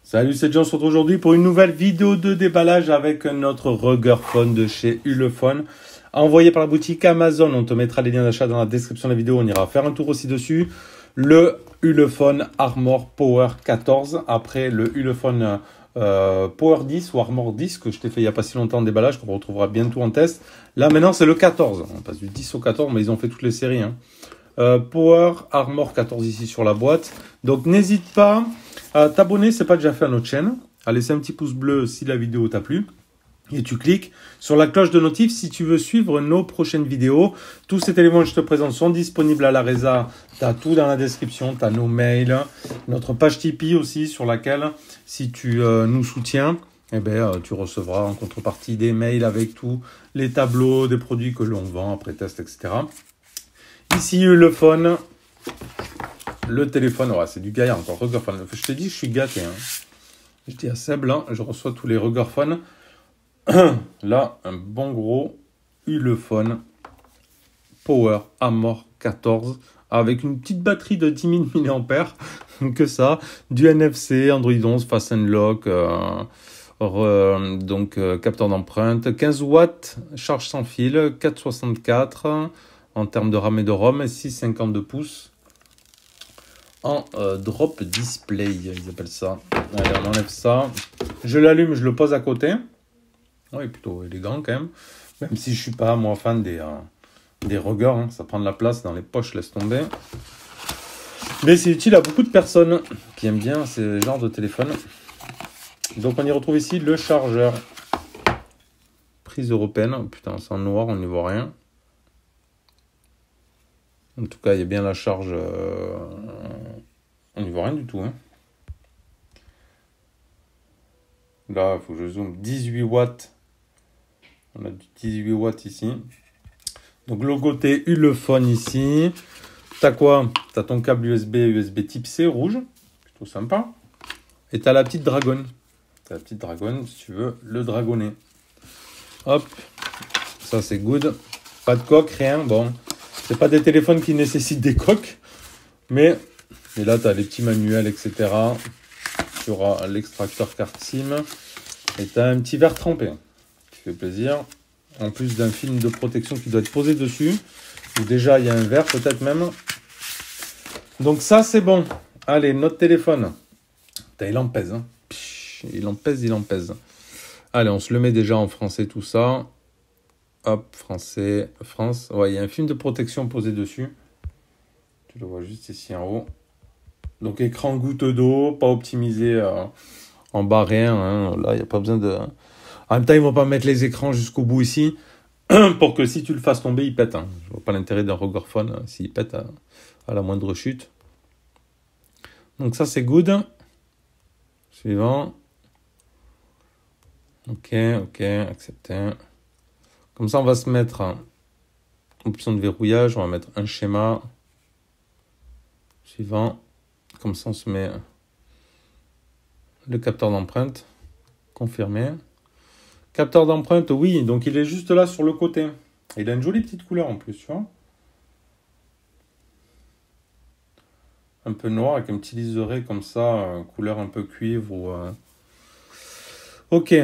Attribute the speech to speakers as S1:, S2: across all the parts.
S1: Salut, c'est John, on se retrouve aujourd'hui pour une nouvelle vidéo de déballage avec notre Ruggerphone de chez Ulefone, envoyé par la boutique Amazon. On te mettra les liens d'achat dans la description de la vidéo, on ira faire un tour aussi dessus. Le Ulefone Armor Power 14, après le Ulefone Power 10 ou Armor 10 que je t'ai fait il n'y a pas si longtemps en déballage, qu'on retrouvera bientôt en test. Là maintenant c'est le 14, on passe du 10 au 14, mais ils ont fait toutes les séries. Power Armor 14 ici sur la boîte. Donc n'hésite pas à t'abonner si ce n'est pas déjà fait à notre chaîne, à laisser un petit pouce bleu si la vidéo t'a plu. Et tu cliques sur la cloche de notif si tu veux suivre nos prochaines vidéos. Tous ces éléments que je te présente sont disponibles à la Reza. Tu as tout dans la description, tu as nos mails, notre page Tipeee aussi sur laquelle, si tu nous soutiens, eh ben, tu recevras en contrepartie des mails avec tous les tableaux des produits que l'on vend après test, etc. Ici, Ulefone, le téléphone, ouais, c'est du gaillard encore, Ruggerphone. Je te dis, je suis gâté. Je dis à Seb, là, je reçois tous les Ruggerphone. Là, un bon gros Ulefone Power Armor 14 avec une petite batterie de 10 000 mAh, que ça, du NFC, Android 11, Fast Lock, capteur d'empreinte, 15 watts, charge sans fil, 4,64 en termes de RAM et de ROM, 6,52 pouces en drop display, ils appellent ça. Allez, on enlève ça. Je l'allume, je le pose à côté. Oui, plutôt élégant quand même. Même si je suis pas, moi, fan des Rugger. Ça prend de la place dans les poches, laisse tomber. Mais c'est utile à beaucoup de personnes qui aiment bien ces genres de téléphone. Donc, on y retrouve ici le chargeur. Prise européenne. Oh, putain, c'est en noir, on n'y voit rien. En tout cas, il y a bien la charge. On n'y voit rien du tout. Là, il faut que je zoome. 18 watts. On a du 18 watts ici. Donc, le côté Ulefone ici. T'as quoi? T'as ton câble USB type C rouge. Plutôt sympa. Et t'as la petite dragonne. T'as la petite dragonne si tu veux le dragonner. Hop. Ça, c'est good. Pas de coque, rien. Bon. C'est pas des téléphones qui nécessitent des coques. Mais là, tu as les petits manuels, etc. Tu auras l'extracteur carte SIM. Et tu as un petit verre trempé. Qui fait plaisir. En plus d'un film de protection qui doit être posé dessus. Ou déjà, il y a un verre peut-être même. Donc ça, c'est bon. Allez, notre téléphone. Il en pèse. Il en pèse. Allez, on se le met déjà en français tout ça. Hop, français, France. Ouais, il y a un film de protection posé dessus. Tu le vois juste ici en haut. Donc, écran goutte d'eau, pas optimisé en bas, rien. Là, il n'y a pas besoin de... En même temps, ils ne vont pas mettre les écrans jusqu'au bout ici pour que si tu le fasses tomber, il pète. Je ne vois pas l'intérêt d'un Ruggerphone s'il pète à la moindre chute. Donc, ça, c'est good. Suivant. Ok, accepter. Comme ça, on va se mettre en option de verrouillage. On va mettre un schéma. Suivant. Comme ça, on se met le capteur d'empreinte. Confirmé. Capteur d'empreinte, oui. Donc, il est juste là sur le côté. Il a une jolie petite couleur en plus, tu vois. Un peu noir avec un petit liseré comme ça. Couleur un peu cuivre. Ou, Ok.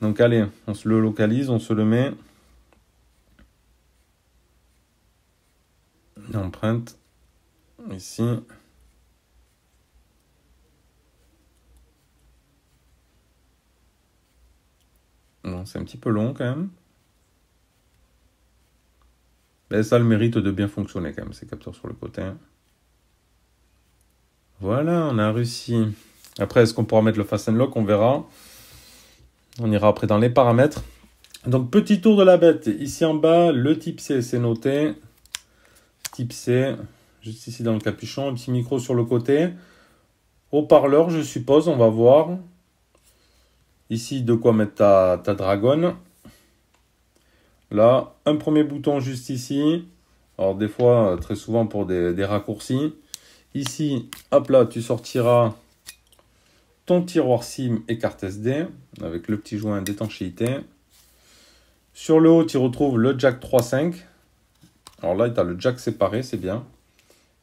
S1: Donc, allez. On se le localise. On se le met. Empreinte ici. Bon, c'est un petit peu long quand même. Mais ça a le mérite de bien fonctionner quand même, ces capteurs sur le côté. Voilà, on a réussi. Après, est-ce qu'on pourra mettre le Fast Lock? On verra. On ira après dans les paramètres. Donc, petit tour de la bête. Ici en bas, le type C, c'est noté. Type C, juste ici dans le capuchon, un petit micro sur le côté. Haut-parleur, je suppose, on va voir. Ici, de quoi mettre ta dragonne. Là, un premier bouton juste ici. Alors, des fois, très souvent pour des raccourcis. Ici, hop là, tu sortiras ton tiroir SIM et carte SD avec le petit joint d'étanchéité. Sur le haut, tu retrouves le jack 3.5. Alors là, tu as le jack séparé, c'est bien.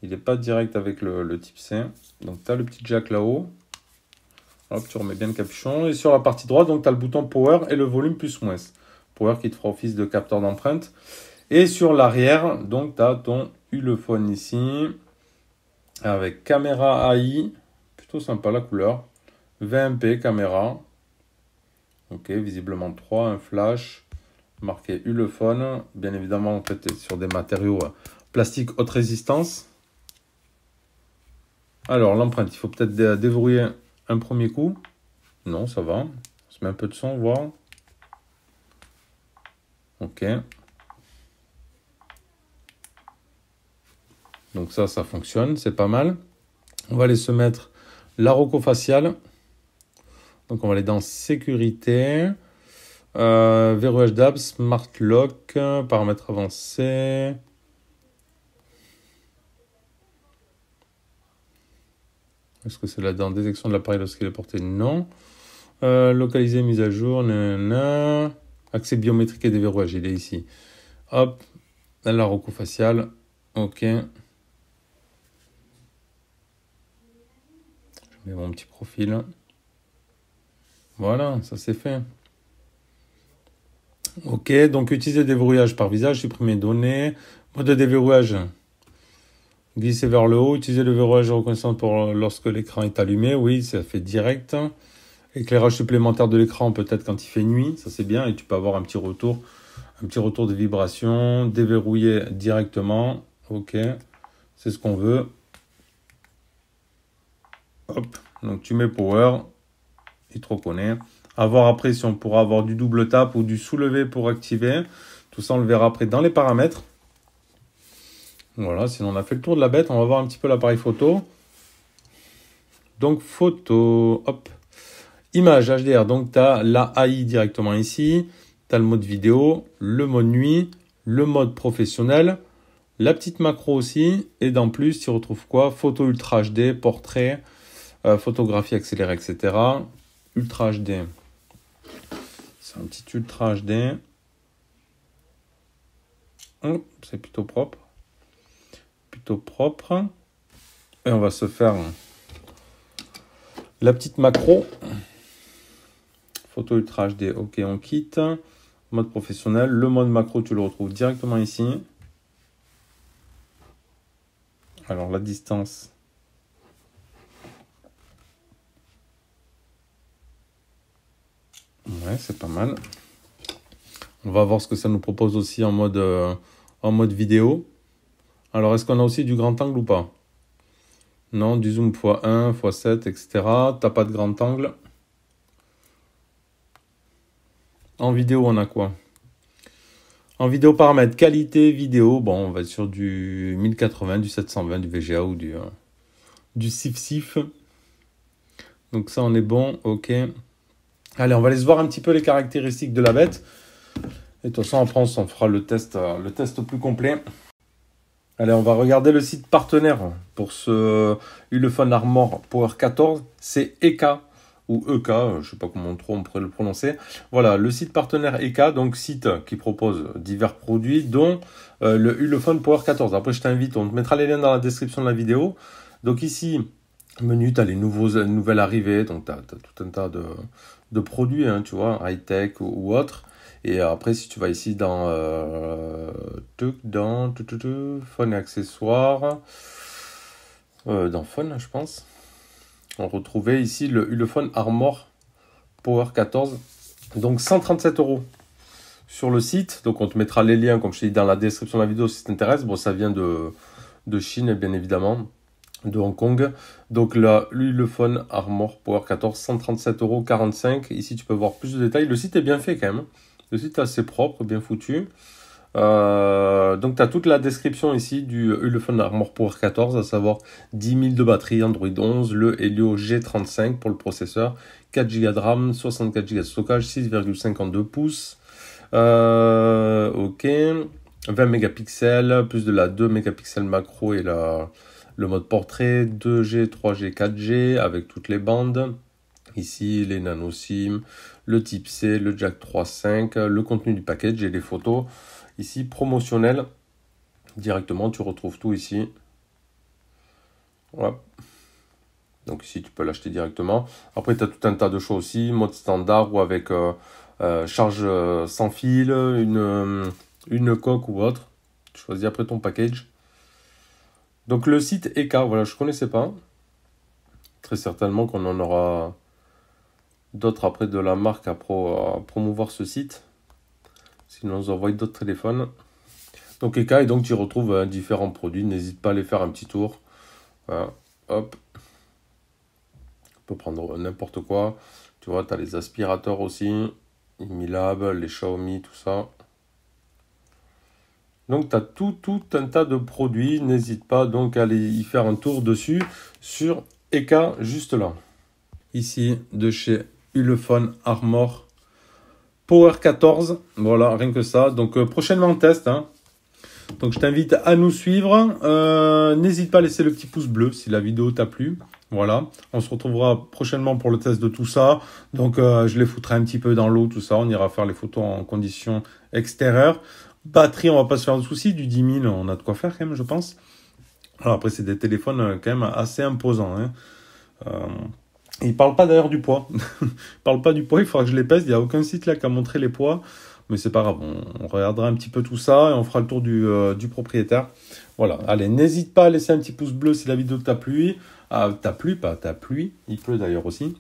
S1: Il n'est pas direct avec le type C. Donc tu as le petit jack là-haut. Hop, tu remets bien le capuchon. Et sur la partie droite, donc tu as le bouton power et le volume plus moins. Power qui te fera office de capteur d'empreinte. Et sur l'arrière, donc tu as ton Ulefone ici. Avec caméra AI. Plutôt sympa la couleur. 20MP caméra. Ok, visiblement 3, un flash. Marqué Ulefone. Bien évidemment, en fait, sur des matériaux plastique haute résistance. Alors, l'empreinte, il faut peut-être déverrouiller un premier coup. Non, ça va. On se met un peu de son, voir. Ok. Donc ça fonctionne, c'est pas mal. On va aller se mettre la rocofaciale. Donc on va aller dans sécurité. Verrouillage d'app, Smart Lock, paramètres avancés. Est-ce que c'est là dans détection de l'appareil lorsqu'il est porté? Non. Localiser, mise à jour, nanana. Accès biométrique et déverrouillage, il est ici. Hop, la rocofaciale. Ok. Je mets mon petit profil. Voilà, ça c'est fait. Ok, donc utiliser déverrouillage par visage, supprimer données. Mode de déverrouillage. Glisser vers le haut, utiliser le verrouillage de reconnaissance pour lorsque l'écran est allumé. Oui, ça fait direct. Éclairage supplémentaire de l'écran, peut-être quand il fait nuit. Ça, c'est bien. Et tu peux avoir un petit retour de vibration. Déverrouiller directement. Ok, c'est ce qu'on veut. Hop, donc tu mets power. Il te reconnaît. À voir après si on pourra avoir du double tap ou du soulevé pour activer. Tout ça, on le verra après dans les paramètres. Voilà, sinon on a fait le tour de la bête. On va voir un petit peu l'appareil photo. Donc, photo, hop. Image HDR, donc tu as la AI directement ici. Tu as le mode vidéo, le mode nuit, le mode professionnel, la petite macro aussi. Et d'en plus, tu retrouves quoi? Photo Ultra HD, portrait, photographie accélérée, etc. Ultra HD. C'est un petit Ultra HD. C'est plutôt propre. Plutôt propre. Et on va se faire la petite macro. Photo Ultra HD, ok, on quitte. Mode professionnel. Le mode macro, tu le retrouves directement ici. Alors, la distance. Ouais, c'est pas mal. On va voir ce que ça nous propose aussi en mode vidéo. Alors, est-ce qu'on a aussi du grand angle ou pas? Non, du zoom x1, x7, etc. T'as pas de grand angle. En vidéo, on a quoi? En vidéo paramètres, qualité vidéo. Bon, on va être sur du 1080, du 720, du VGA ou du SIF. Donc ça, on est bon. Ok. Allez, on va aller se voir un petit peu les caractéristiques de la bête. Et de toute façon, après, on s'en fera le test plus complet. Allez, on va regarder le site partenaire pour ce Ulefone Armor Power 14. C'est EK ou EK, je ne sais pas comment on pourrait le prononcer. Voilà, le site partenaire EK, donc site qui propose divers produits, dont le Ulefone Power 14. Après, je t'invite, on te mettra les liens dans la description de la vidéo. Donc ici, menu, tu as les nouvelles arrivées, donc tu as tout un tas de produits, hein, tu vois, high-tech ou autres. Et après, si tu vas ici dans Phone et accessoires, dans Phone, je pense, on retrouvait ici le Ulefone Armor Power 14, donc 137 € sur le site. Donc on te mettra les liens, comme je t'ai dit, dans la description de la vidéo si ça t'intéresse. Bon, ça vient de Chine, bien évidemment, de Hong Kong. Donc là, l'Ulefone Armor Power 14, 137,45 €. Ici, tu peux voir plus de détails. Le site est bien fait quand même. Le site est assez propre, bien foutu. Donc, tu as toute la description ici du Ulefone Armor Power 14, à savoir 10 000 de batterie, Android 11, le Helio G35 pour le processeur, 4 Go de RAM, 64 Go de stockage, 6,52 pouces. Ok, 20 mégapixels, plus de la 2 mégapixels macro et le mode portrait, 2G, 3G, 4G avec toutes les bandes. Ici, les nano SIM, le type C, le jack 3.5, le contenu du package et les photos. Ici, promotionnel. Directement, tu retrouves tout ici. Hop. Donc ici, tu peux l'acheter directement. Après, tu as tout un tas de choix aussi. Mode standard ou avec charge sans fil, une coque ou autre. Tu choisis après ton package. Donc le site ECA, voilà, je ne connaissais pas. Très certainement qu'on en aura d'autres après de la marque à promouvoir ce site. Sinon, on nous envoie d'autres téléphones. Donc ECA, et donc tu retrouves différents produits. N'hésite pas à aller faire un petit tour. Voilà. Hop. On peut prendre n'importe quoi. Tu vois, tu as les aspirateurs aussi. Imilab, les Xiaomi, tout ça. Donc, tu as tout un tas de produits. N'hésite pas donc à aller y faire un tour dessus sur ECA, juste là. Ici, de chez Ulefone Armor Power 14. Voilà, rien que ça. Donc, prochainement en test. Hein. Donc, je t'invite à nous suivre. N'hésite pas à laisser le petit pouce bleu si la vidéo t'a plu. Voilà, on se retrouvera prochainement pour le test de tout ça. Donc, je les foutrai un petit peu dans l'eau, tout ça. On ira faire les photos en conditions extérieures. Batterie, on va pas se faire de soucis. Du 10 000, on a de quoi faire quand même, je pense. Alors après, c'est des téléphones quand même assez imposants. Hein. Ils ne parlent pas d'ailleurs du poids. Ils ne parlent pas du poids, il faudra que je les pèse. Il n'y a aucun site là qui a montré les poids. Mais c'est pas grave, on regardera un petit peu tout ça et on fera le tour du propriétaire. Voilà, allez, n'hésite pas à laisser un petit pouce bleu si la vidéo t'a plu. T'a plu, il pleut d'ailleurs aussi.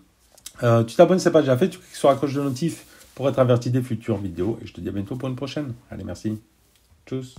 S1: Tu t'abonnes si ce n'est pas déjà fait, tu cliques sur la cloche de notif pour être averti des futures vidéos. Et je te dis à bientôt pour une prochaine. Allez, merci. Tchuss.